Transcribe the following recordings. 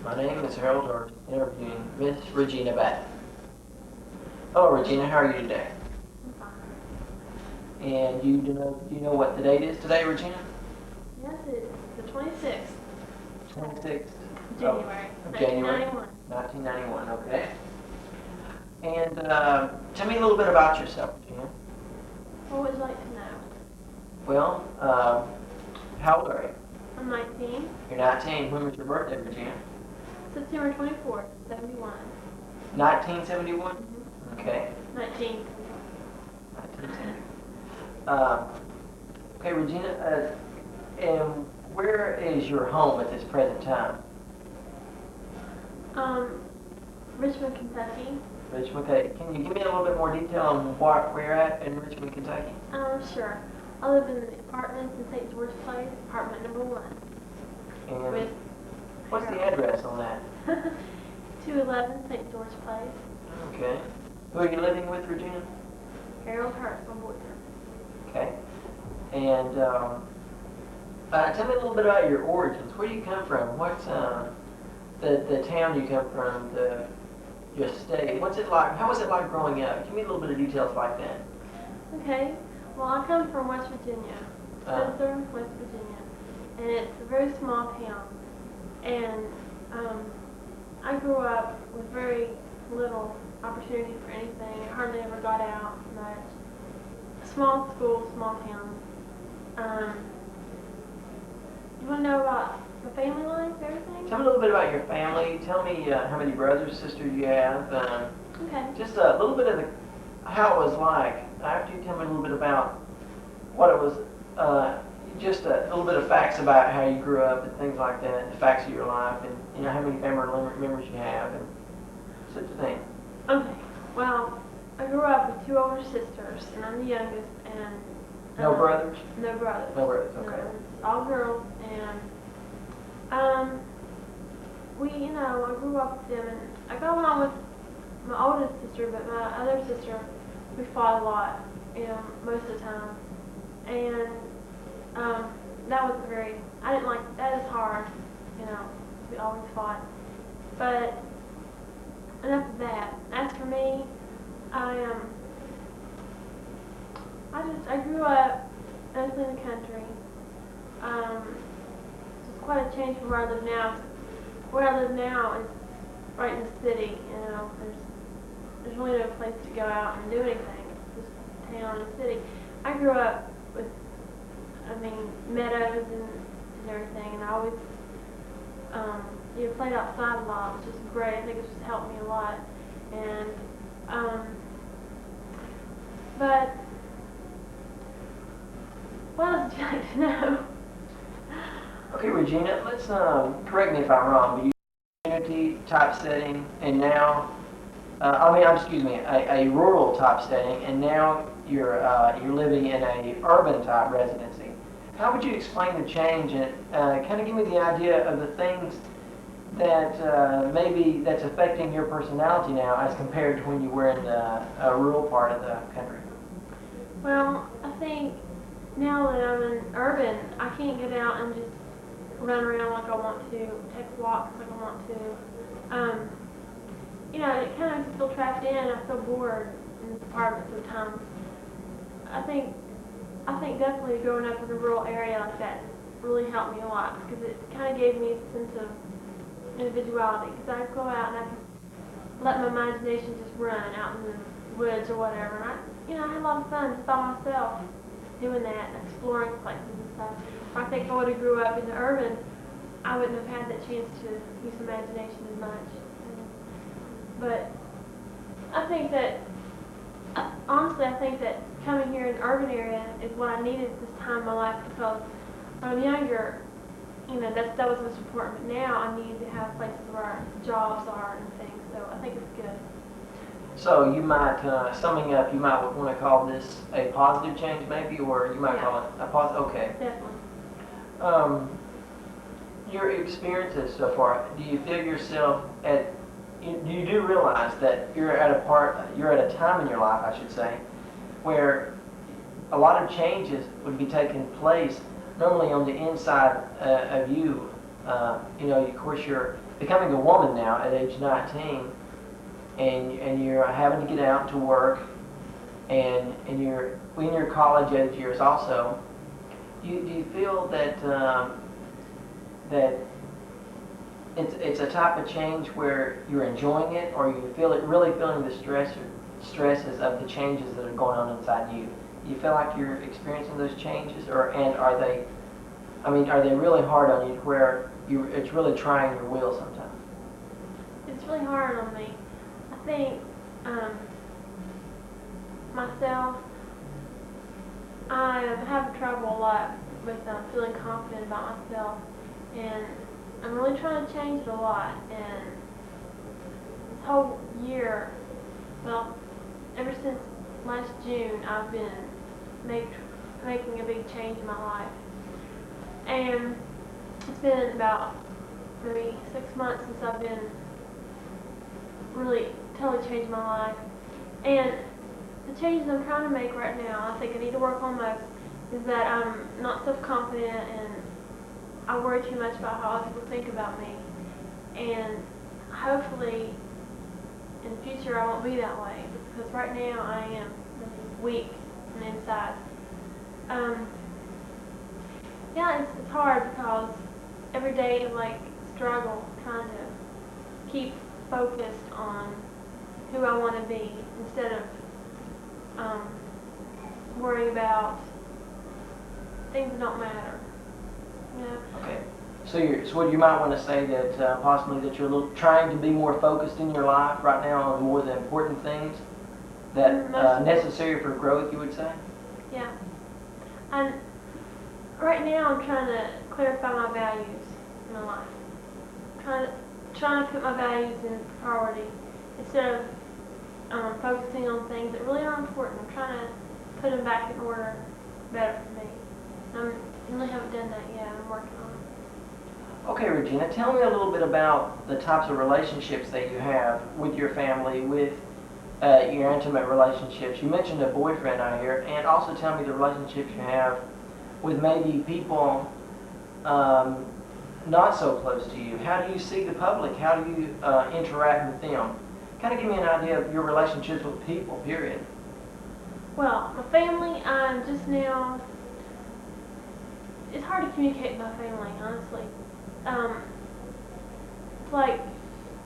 My name is Harold Hurd, interviewing Miss Regina Batten. Hello, Regina. How are you today? I'm fine. And do you know what the date is today, Regina? Yes, it's the 26th 26th January, of January 1991. 1991. Okay. And tell me a little bit about yourself, Regina. What would you like to know? Well, how old are you? I'm 19, You're 19. When was your birthday, Regina? September 24th, 71. 1971. Mm-hmm. Okay. 19. 1970. Okay, Regina. And where is your home at this present time? Richmond, Kentucky. Richmond, okay. Can you give me a little bit more detail on where you're at in Richmond, Kentucky? Sure. I live in the apartments in St. George Place, apartment number 1. And With what's the Harold. address on that? 211 St. George Place. Okay. Who are you living with, Regina? Harold Hurst, my boyfriend. Okay. And tell me a little bit about your origins. Where do you come from? What's the town you come from? Your state. What's it like? How was it like growing up? Give me a little bit of details like that. Okay. Well, I come from West Virginia, Spencer, West Virginia, and it's a very small town. And I grew up with very little opportunity for anything. I hardly ever got out much. Small school, small town. You want to know about the family life, everything? Tell me a little bit about your family. Tell me how many brothers, sisters you have. Okay. Just a little bit of how it was like. After you tell me a little bit about what it was, just a little bit of facts about how you grew up and things like that, the facts of your life, and how many family members you have, and such a thing. Okay. Well, I grew up with 2 older sisters, and I'm the youngest, and No brothers? no brothers. No brothers, okay. No, it's all girls, and I grew up with them, and I got along with my oldest sister, but my other sister, we fought a lot, most of the time, and that wasn't very. I didn't like that. Is hard, we always fought, but enough of that. As for me, I I grew up mostly in the country. It's quite a change from where I live now. Where I live now is right in the city. There's really no place to go out and do anything. It's just town and city. I grew up with, meadows and everything, and I always, played outside a lot, which is great. I think it's just helped me a lot. And, but what else would you like to know? Okay, Regina, let's correct me if I'm wrong, but you community type setting, and now, excuse me, a rural type setting, and now you're living in a urban type residency. How would you explain the change, and kind of give me the idea of the things that maybe that's affecting your personality now as compared to when you were in the rural part of the country? Well, I think now that I'm in urban, I can't get out and just run around like I want to, take walks like I want to. It kind of feel trapped in. I feel bored in this apartment sometimes. I think definitely growing up in a rural area like that really helped me a lot because it kind of gave me a sense of individuality. Because I go out and I can let my imagination just run out in the woods or whatever. And I had a lot of fun just by myself doing that and exploring places and stuff. I think if I would have grew up in the urban, I wouldn't have had that chance to use imagination as much. But I think that, honestly, I think that coming here in the urban area is what I needed at this time in my life because when I'm younger, that was most important. But now I need to have places where jobs are and things. So I think it's good. So you might, summing up, you might want to call this a positive change maybe, or you might Yeah. call it a positive, okay. Definitely. Your experiences so far, do you feel yourself you do realize that you're at a time in your life, I should say, where a lot of changes would be taking place normally on the inside of you You know, of course, you're becoming a woman now at age 19, and you're having to get out to work, and you're in your college age years also. Do you feel that that it's a type of change where you're enjoying it, or you feel it really feeling the stresses of the changes that are going on inside you? Do you feel like you're experiencing those changes, and are they? I mean, are they really hard on you where it's really trying your will sometimes? It's really hard on me. I think myself, I have trouble a lot with feeling confident about myself, and I'm really trying to change it a lot. And this whole year, well, ever since last June, I've been making a big change in my life. And it's been about maybe 6 months since I've been really totally changed my life. And the changes I'm trying to make right now, I think I need to work on most, is that I'm not self-confident and I worry too much about how other people think about me. And hopefully in the future I won't be that way, because right now I am weak on the inside. Yeah, it's hard because every day I like struggle trying to keep focused on who I want to be instead of worrying about things that don't matter. You know? Okay. So what you might want to say that possibly that you're trying to be more focused in your life right now on more the important things that necessary for growth, you would say? Yeah. And right now I'm trying to clarify my values in my life. Trying to put my values in priority instead of focusing on things that really are important. I'm trying to put them back in order better for me. I really haven't done that yet. I'm working on it. Okay, Regina, tell me a little bit about the types of relationships that you have with your family, with your intimate relationships. You mentioned a boyfriend out here, and also tell me the relationships you have with maybe people not so close to you. How do you see the public? How do you interact with them? Kind of give me an idea of your relationships with people, period. Well, my family, I'm just now, it's hard to communicate with my family, honestly. It's like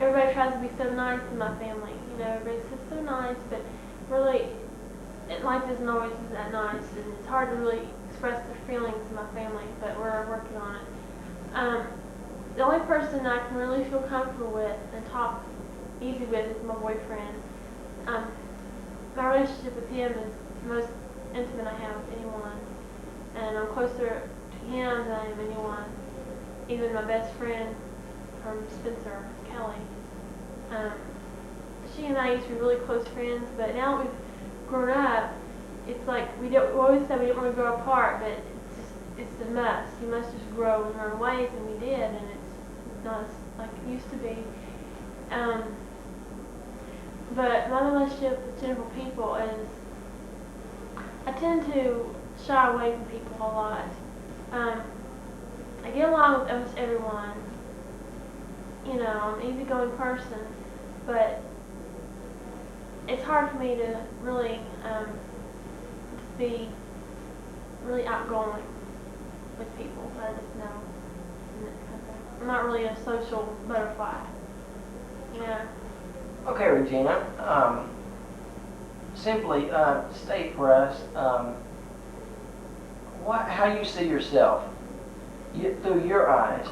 everybody tries to be so nice in my family. You know, everybody says so nice, but really, life isn't always that nice, and it's hard to really express their feelings to my family, but we're working on it. The only person I can really feel comfortable with and talk easy with is my boyfriend. My relationship with him is the most intimate I have with anyone, and I'm closer to him than I am anyone. Even my best friend from Spencer, Kelly. She and I used to be really close friends, but now that we've grown up, it's like we always said we didn't want to grow apart, but it's a must. You must just grow in our own ways, and we did, and it's not like it used to be. But my relationship with general people is, I tend to shy away from people a lot. I get along with almost everyone. You know, I'm an easygoing person, but it's hard for me to really be really outgoing with people. I just know. I'm not really a social butterfly. Yeah. Okay, Regina. Simply state for us how you see yourself through your eyes.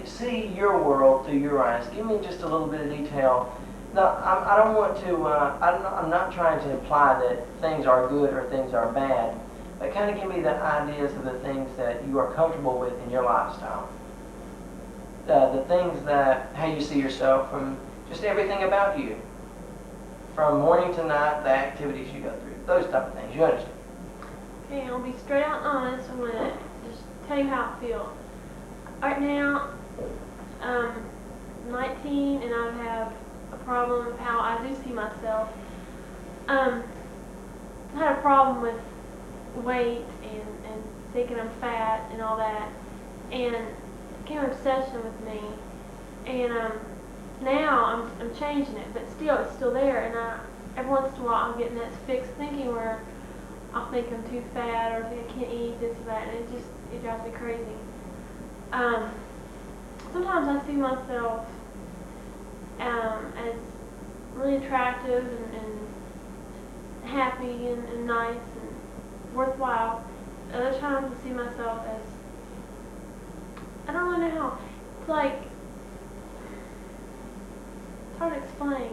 See your world through your eyes. Give me just a little bit of detail. Now, I don't want to. I'm not trying to imply that things are good or things are bad, but kind of give me the ideas of the things that you are comfortable with in your lifestyle. The things how you see yourself from just everything about you, from morning to night, the activities you go through, those type of things. You understand? Okay, I'll be straight out and honest. I'm gonna just tell you how I feel. Right now, I'm 19 and I have a problem with how I do see myself. I had a problem with weight and thinking I'm fat and all that. And became an obsession with me, and now I'm changing it, but still it's still there, and every once in a while I'll get in that fixed thinking where I'll think I'm too fat or think I can't eat this or that, and it drives me crazy. Sometimes I see myself as really attractive and happy and nice and worthwhile. Other times I see myself as, I don't really know how. It's like, it's hard to explain.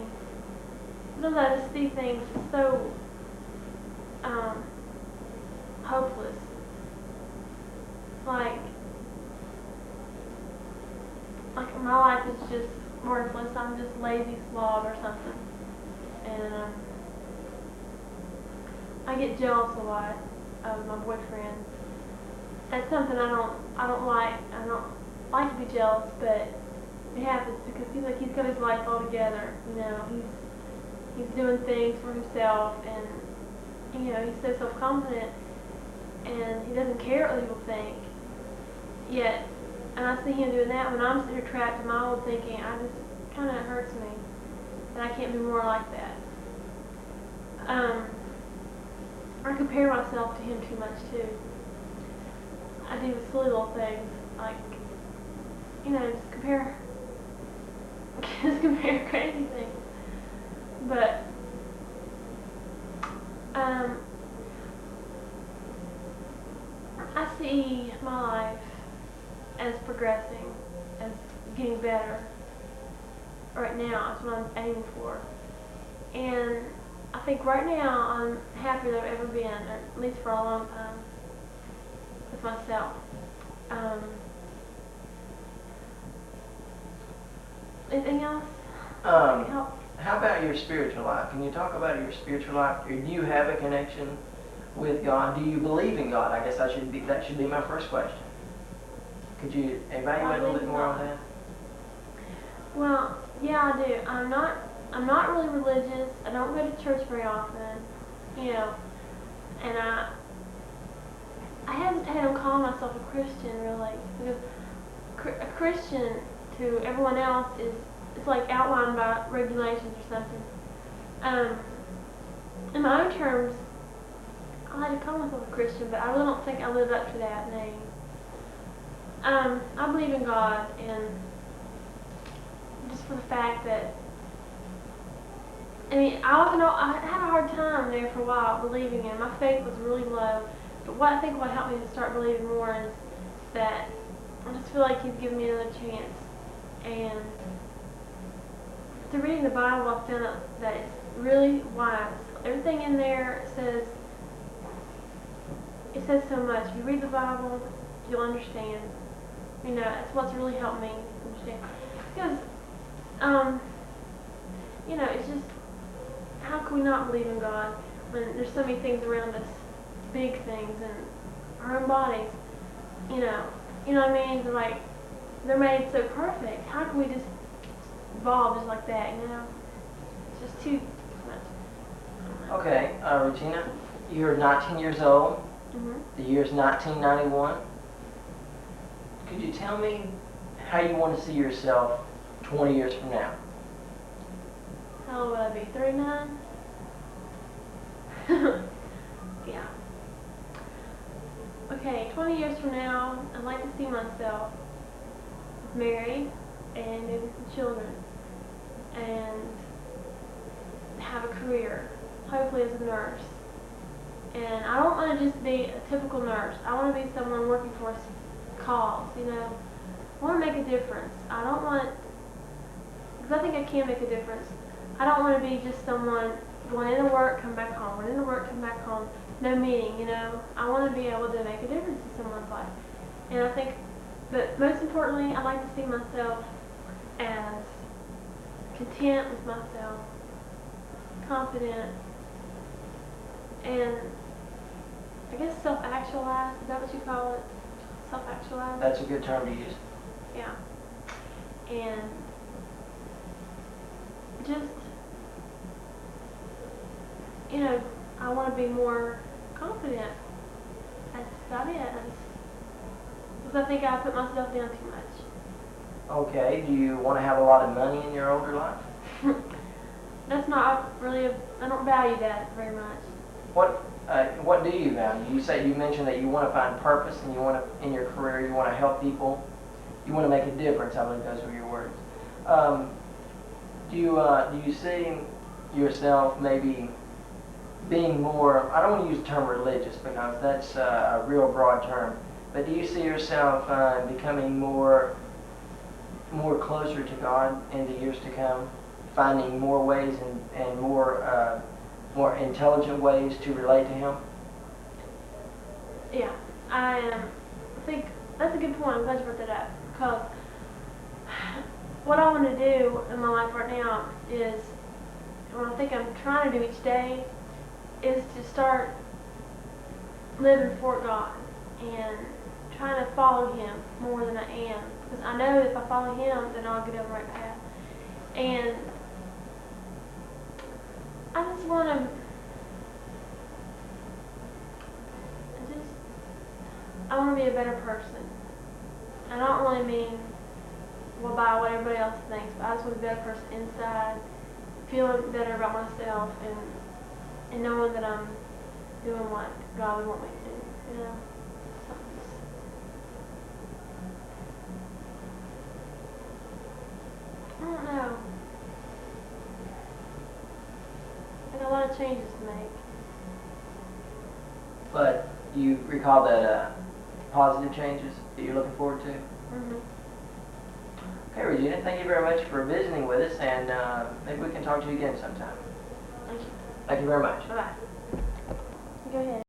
Sometimes I just see things so hopeless. Like my life is just worthless. I'm just lazy slob or something. And I get jealous a lot of my boyfriend. That's something I don't like. I don't like to be jealous, but it happens because he's like, he's got his life all together. You know, he's doing things for himself, and you know, he's so self-confident, and he doesn't care what people think. Yet, and I see him doing that when I'm sitting here trapped in my old thinking. I just kind of hurts me that I can't be more like that. I compare myself to him too much too. I do silly little things like, you know, just compare crazy things. But I see my life as progressing, as getting better. Right now, that's what I'm aiming for. And I think right now I'm happier than I've ever been, or at least for a long time, with myself. Anything else? Help? How about your spiritual life? Can you talk about your spiritual life? Or do you have a connection with God? Do you believe in God? I guess that should be my first question. Could you evaluate a little bit more on that? Well, yeah, I do. I'm not really religious. I don't go to church very often, you know, and I hesitate on calling myself a Christian, really, because a Christian to everyone else it's like outlined by regulations or something. In my own terms, I like to call myself a Christian, but I really don't think I live up to that name. I believe in God, and just for the fact that, I mean, I had a hard time there for a while believing in. My faith was really low, but what helped me to start believing more is that I just feel like He's given me another chance. And through reading the Bible, I found out that it's really wise. Everything in there says so much. If you read the Bible, you'll understand. You know, that's what's really helped me understand. Because, you know, it's just, how can we not believe in God when there's so many things around us, big things, and our own bodies, you know what I mean? They're made so perfect. How can we just evolve just like that, you know? It's just too much. Okay, Regina, you're 19 years old. Mm-hmm. The year's 1991. Could you tell me how you want to see yourself 20 years from now? How old would I be? 39? Yeah. Okay, 20 years from now, I'd like to see myself married and maybe some children and have a career, hopefully as a nurse. And I don't want to just be a typical nurse. I want to be someone working for a cause, you know. I want to make a difference. I don't want, because I think I can make a difference. I don't want to be just someone going into work, come back home, going into work, come back home, no meaning, you know. I want to be able to make a difference in someone's life. And I think, but most importantly, I like to see myself as content with myself, confident, and I guess self-actualized. Is that what you call it? Self-actualized? That's a good term to use. Yeah. And just, you know, I want to be more confident. That's about it. Because I think I put myself down too much. Okay, do you want to have a lot of money in your older life? That's not really, I don't value that very much. What do you value? You mentioned that you want to find purpose and you want to, in your career, you want to help people. You want to make a difference, I believe those were your words. Do you see yourself maybe being more, I don't want to use the term religious because that's a real broad term, but do you see yourself becoming more closer to God in the years to come, finding more ways and more intelligent ways to relate to Him? Yeah, I think that's a good point. I'm glad you brought that up because what I want to do in my life right now is, what I think I'm trying to do each day is to start living for God and trying to follow Him more than I am. Because I know if I follow Him, then I'll get on the right path. And I just want to, I want to be a better person. I don't really mean, well, by what everybody else thinks, but I just want to be a better person inside, feeling better about myself, and knowing that I'm doing what God would want me to do, you know? I don't know. I got a lot of changes to make. But you recall that positive changes that you're looking forward to? Mm-hmm. Okay, Regina, thank you very much for visiting with us, and maybe we can talk to you again sometime. Thank you. Thank you very much. Bye-bye. Go ahead.